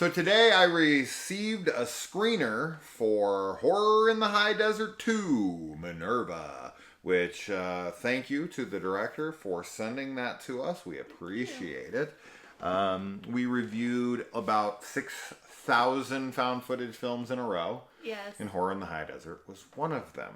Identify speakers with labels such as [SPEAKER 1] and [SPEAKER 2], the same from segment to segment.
[SPEAKER 1] So today I received a screener for Horror in the High Desert 2, Minerva, which thank you to the director for sending that to us. We appreciate it. We reviewed about 6,000 found footage films in a row.
[SPEAKER 2] Yes.
[SPEAKER 1] And Horror in the High Desert was one of them.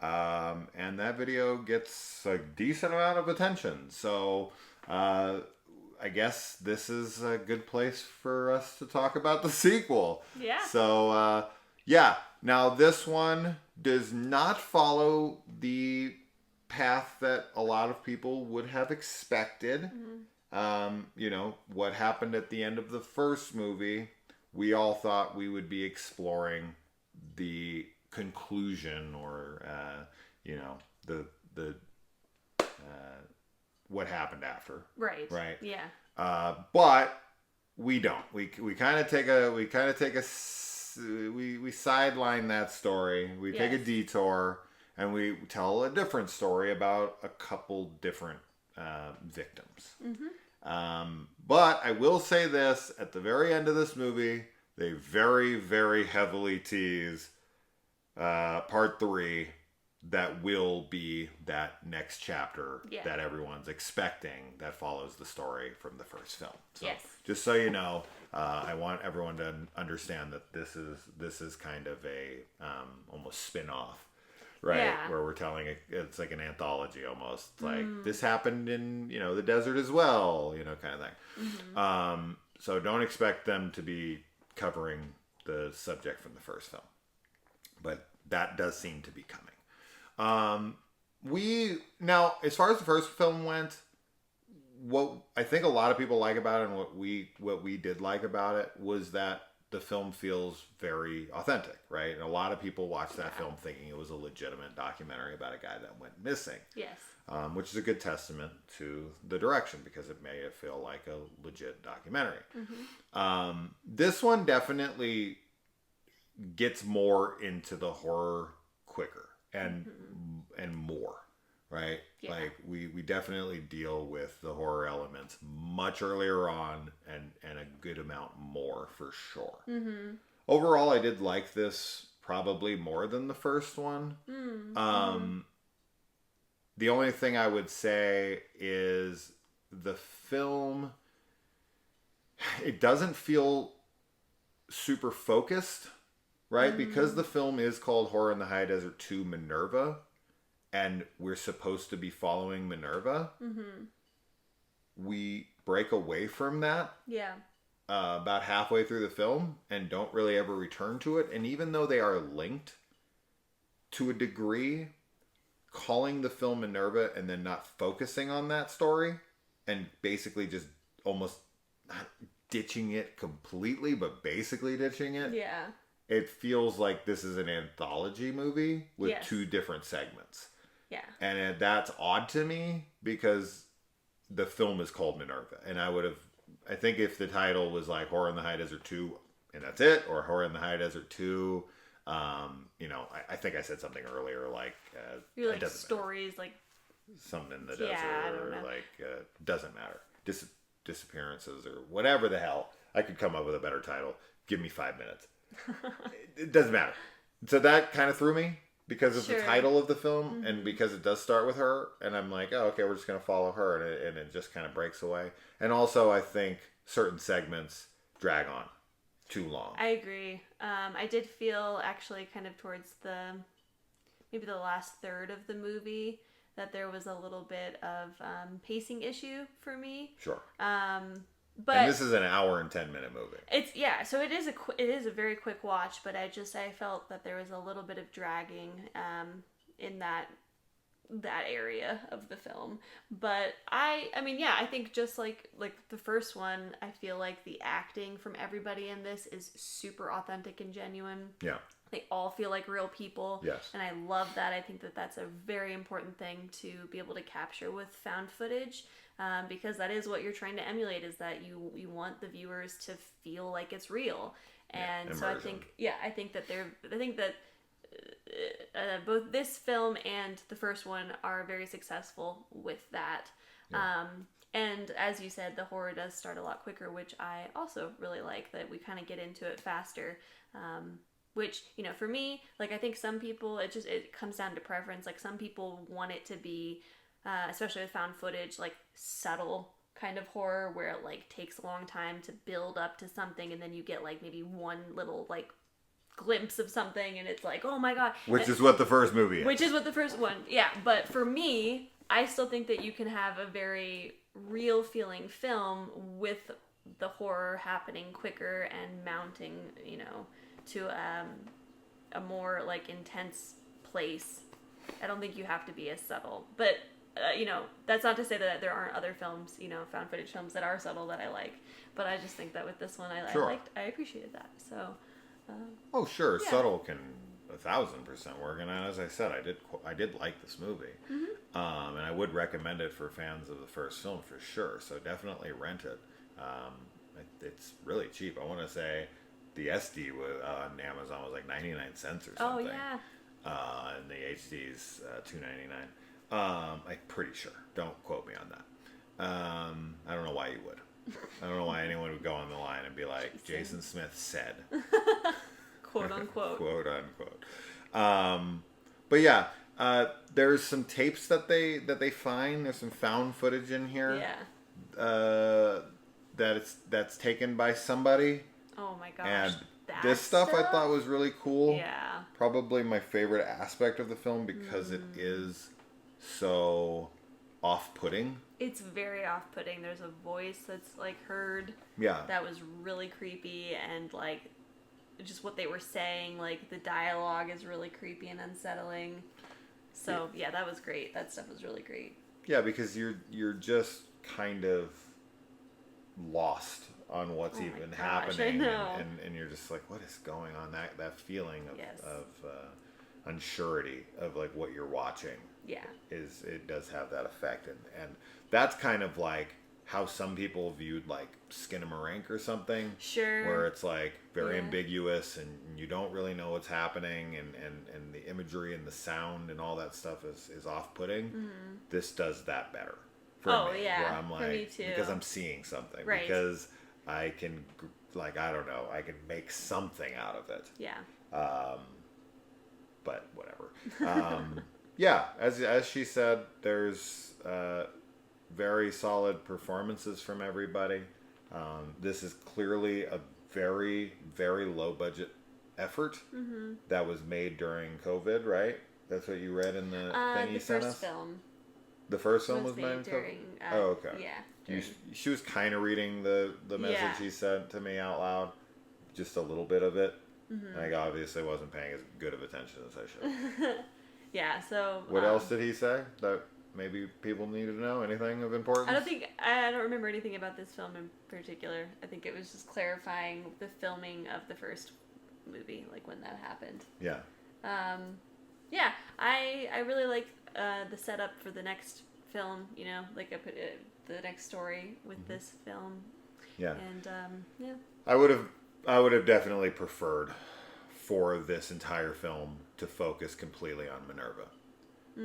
[SPEAKER 2] Yeah.
[SPEAKER 1] And that video gets a decent amount of attention. So I guess this is a good place for us to talk about the sequel.
[SPEAKER 2] Yeah.
[SPEAKER 1] So, yeah. Now, this one does not follow the path that a lot of people would have expected. What happened at the end of the first movie, we all thought we would be exploring the conclusion or, the what happened after.
[SPEAKER 2] Right.
[SPEAKER 1] Right.
[SPEAKER 2] Yeah.
[SPEAKER 1] But we don't. We sideline that story. We take a detour and we tell a different story about a couple different victims. But I will say this: at the very end of this movie, they very, very heavily tease part 3. That will be that next chapter that everyone's expecting that follows the story from the first film. So just so you know, I want everyone to understand that this is kind of a almost spin-off, right?
[SPEAKER 2] Yeah.
[SPEAKER 1] Where we're telling it's like an anthology almost. Like this happened in the desert as well, kind of thing. So don't expect them to be covering the subject from the first film, but that does seem to be coming. Now, as far as the first film went, what I think a lot of people like about it and what we did like about it was that the film feels very authentic, right? And a lot of people watched that film thinking it was a legitimate documentary about a guy that went missing.
[SPEAKER 2] Yes.
[SPEAKER 1] Which is a good testament to the direction because it made it feel like a legit documentary. This one definitely gets more into the horror quicker. And more, right?
[SPEAKER 2] Yeah.
[SPEAKER 1] Like we definitely deal with the horror elements much earlier on and a good amount more for sure. Overall, I did like this probably more than the first one. The only thing I would say is the film, it doesn't feel super focused. Right? Because the film is called Horror in the High Desert 2 Minerva, and we're supposed to be following Minerva, we break away from that about halfway through the film and don't really ever return to it. And even though they are linked to a degree, calling the film Minerva and then not focusing on that story and basically just almost not ditching it completely, but basically ditching it.
[SPEAKER 2] Yeah.
[SPEAKER 1] It feels like this is an anthology movie with two different segments.
[SPEAKER 2] Yeah.
[SPEAKER 1] And that's odd to me because the film is called Minerva. And I think if the title was like Horror in the High Desert 2 and that's it, or Horror in the High Desert 2, I think I said something earlier like...
[SPEAKER 2] you like stories like...
[SPEAKER 1] Something in the desert or like doesn't matter. Disappearances or whatever the hell. I could come up with a better title. Give me 5 minutes. It doesn't matter. So that kind of threw me because of the title of the film and because it does start with her. And I'm like, oh, okay, we're just going to follow her. And it just kind of breaks away. And also, I think certain segments drag on too long.
[SPEAKER 2] I agree. I did feel actually kind of towards maybe the last third of the movie that there was a little bit of pacing issue for me.
[SPEAKER 1] Sure.
[SPEAKER 2] But
[SPEAKER 1] and this is an hour and 10-minute movie.
[SPEAKER 2] So it is a very quick watch, but I felt that there was a little bit of dragging in that area of the film. But I think just like the first one, I feel like the acting from everybody in this is super authentic and genuine.
[SPEAKER 1] Yeah.
[SPEAKER 2] They all feel like real people.
[SPEAKER 1] Yes.
[SPEAKER 2] And I love that. I think that that's a very important thing to be able to capture with found footage. Because that is what you're trying to emulate, is that you want the viewers to feel like it's real. And so I think that both this film and the first one are very successful with that. Yeah. And as you said, the horror does start a lot quicker, which I also really like, that we kind of get into it faster. Which, you know, for me, like, I think some people, it comes down to preference. Like, some people want it to be, especially with found footage, like, subtle kind of horror where it, like, takes a long time to build up to something, and then you get, like, maybe one little, like, glimpse of something, and it's like, oh my god.
[SPEAKER 1] Which is what the first movie is.
[SPEAKER 2] Which is what the first one, yeah. But for me, I still think that you can have a very real feeling film with the horror happening quicker and mounting, you know, to a more, like, intense place. I don't think you have to be as subtle. But, you know, that's not to say that there aren't other films, you know, found footage films that are subtle that I like. But I just think that with this one, I appreciated that. So...
[SPEAKER 1] oh, sure. Yeah. Subtle can 1,000% work. And as I said, I did like this movie. Mm-hmm. And I would recommend it for fans of the first film for sure. So definitely rent it. It's really cheap. I want to say the SD on Amazon was like 99 cents or something.
[SPEAKER 2] Oh, yeah.
[SPEAKER 1] And the HD's $2.99. I'm pretty sure. Don't quote me on that. I don't know why you would. I don't know why anyone would go on the line and be like, Jason Smith said.
[SPEAKER 2] Quote unquote.
[SPEAKER 1] Quote unquote. But yeah, there's some tapes that they find. There's some found footage in here.
[SPEAKER 2] Yeah.
[SPEAKER 1] That's taken by somebody.
[SPEAKER 2] Oh my gosh.
[SPEAKER 1] And this stuff I thought was really cool.
[SPEAKER 2] Yeah.
[SPEAKER 1] Probably my favorite aspect of the film because it is so off-putting.
[SPEAKER 2] It's very off-putting. There's a voice that's, like, heard.
[SPEAKER 1] Yeah.
[SPEAKER 2] That was really creepy, and, like, just what they were saying, like, the dialogue is really creepy and unsettling. So, yeah, that was great. That stuff was really great.
[SPEAKER 1] Yeah, because you're just kind of lost on what's even happening.
[SPEAKER 2] I know.
[SPEAKER 1] And you're just like, what is going on? That feeling of unsurety of, like, what you're watching.
[SPEAKER 2] Yeah.
[SPEAKER 1] It does have that effect. And that's kind of like how some people viewed, like, Skinamarink or something.
[SPEAKER 2] Sure.
[SPEAKER 1] Where it's, like, very ambiguous and you don't really know what's happening and the imagery and the sound and all that stuff is off-putting. Mm-hmm. This does that better for me.
[SPEAKER 2] Yeah.
[SPEAKER 1] Where I'm like,
[SPEAKER 2] for me too.
[SPEAKER 1] because I'm seeing something.
[SPEAKER 2] Right.
[SPEAKER 1] Because I can, like, I don't know, I can make something out of it.
[SPEAKER 2] Yeah.
[SPEAKER 1] But whatever. Yeah, as she said, there's very solid performances from everybody. This is clearly a very, very low budget effort that was made during COVID, right? That's what you read in the thing you sent us? The first film was made during COVID? Oh, okay.
[SPEAKER 2] Yeah.
[SPEAKER 1] She was kind of reading the message he sent to me out loud. Just a little bit of it. Mm-hmm. I obviously wasn't paying as good of attention as I should.
[SPEAKER 2] Yeah, so...
[SPEAKER 1] What else did he say that maybe people needed to know? Anything of importance?
[SPEAKER 2] I don't remember anything about this film in particular. I think it was just clarifying the filming of the first movie, like when that happened.
[SPEAKER 1] Yeah.
[SPEAKER 2] Yeah, I really like the setup for the next film, you know, like I put the next story with this film.
[SPEAKER 1] Yeah.
[SPEAKER 2] And, yeah.
[SPEAKER 1] I would have definitely preferred for this entire film to focus completely on Minerva.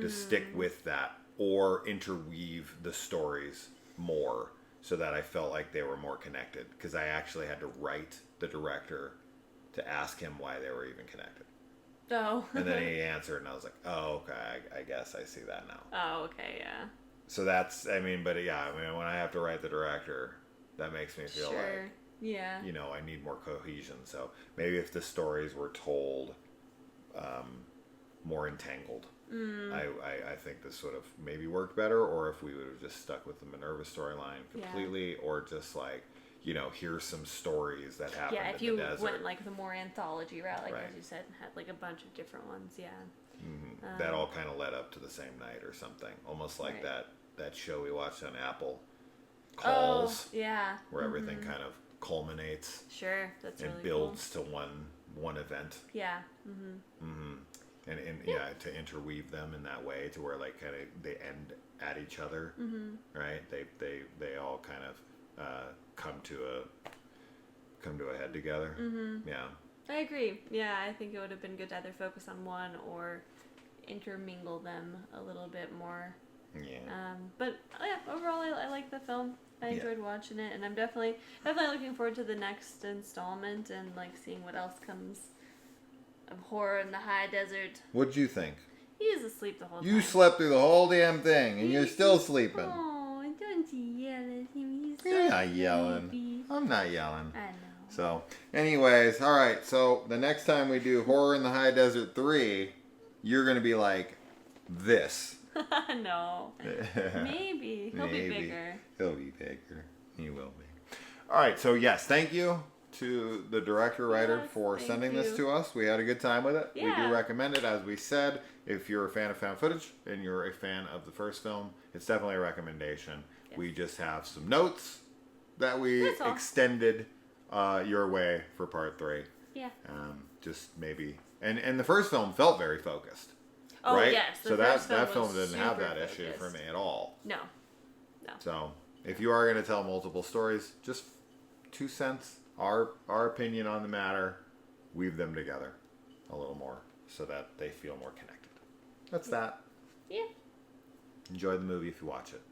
[SPEAKER 1] To stick with that or interweave the stories more so that I felt like they were more connected. Because I actually had to write the director to ask him why they were even connected.
[SPEAKER 2] Oh.
[SPEAKER 1] And then he answered and I was like, oh, okay, I guess I see that now.
[SPEAKER 2] Oh, okay, yeah.
[SPEAKER 1] So that's, but yeah, when I have to write the director, that makes me feel like...
[SPEAKER 2] Yeah.
[SPEAKER 1] You know, I need more cohesion. So maybe if the stories were told more entangled, I think this would have maybe worked better. Or if we would have just stuck with the Minerva storyline completely, or just like, you know, here's some stories that happened in the desert. Yeah, if you
[SPEAKER 2] went like the more anthology route, like as you said, and had like a bunch of different ones,
[SPEAKER 1] that all kind of led up to the same night or something. Almost like that show we watched on Apple, Calls.
[SPEAKER 2] Oh, yeah.
[SPEAKER 1] Where everything kind of culminates.
[SPEAKER 2] Sure, that's really
[SPEAKER 1] cool. And builds to one event.
[SPEAKER 2] Yeah.
[SPEAKER 1] And to interweave them in that way to where like kind of they end at each other, right? They all kind of come to a head together. Yeah.
[SPEAKER 2] I agree. Yeah, I think it would have been good to either focus on one or intermingle them a little bit more.
[SPEAKER 1] Yeah.
[SPEAKER 2] But yeah, overall, I like the film. I enjoyed watching it, and I'm definitely looking forward to the next installment and like seeing what else comes of horror in the high desert.
[SPEAKER 1] What'd you think?
[SPEAKER 2] He was asleep the whole time.
[SPEAKER 1] You slept through the whole damn thing, and you're still sleeping.
[SPEAKER 2] Oh, don't yell at him. He's so
[SPEAKER 1] You're not yelling.
[SPEAKER 2] sleepy.
[SPEAKER 1] I'm not yelling.
[SPEAKER 2] I know.
[SPEAKER 1] So, anyways, all right. So the next time we do Horror in the High Desert 3, you're gonna be like this.
[SPEAKER 2] No. Maybe. He'll be bigger.
[SPEAKER 1] He'll be bigger. He will be. All right. So yes, thank you to the director-writer for sending this to us. We had a good time with it.
[SPEAKER 2] Yeah.
[SPEAKER 1] We do recommend it. As we said, if you're a fan of found footage and you're a fan of the first film, it's definitely a recommendation. Yes. We just have some notes that we extended your way for part 3.
[SPEAKER 2] Yeah.
[SPEAKER 1] Just maybe. And the first film felt very focused.
[SPEAKER 2] Oh,
[SPEAKER 1] right?
[SPEAKER 2] yes.
[SPEAKER 1] So that film didn't have that issue for me at all.
[SPEAKER 2] No.
[SPEAKER 1] So if you are going to tell multiple stories, just 2 cents, our opinion on the matter, weave them together a little more so that they feel more connected. That's that.
[SPEAKER 2] Yeah.
[SPEAKER 1] Enjoy the movie if you watch it.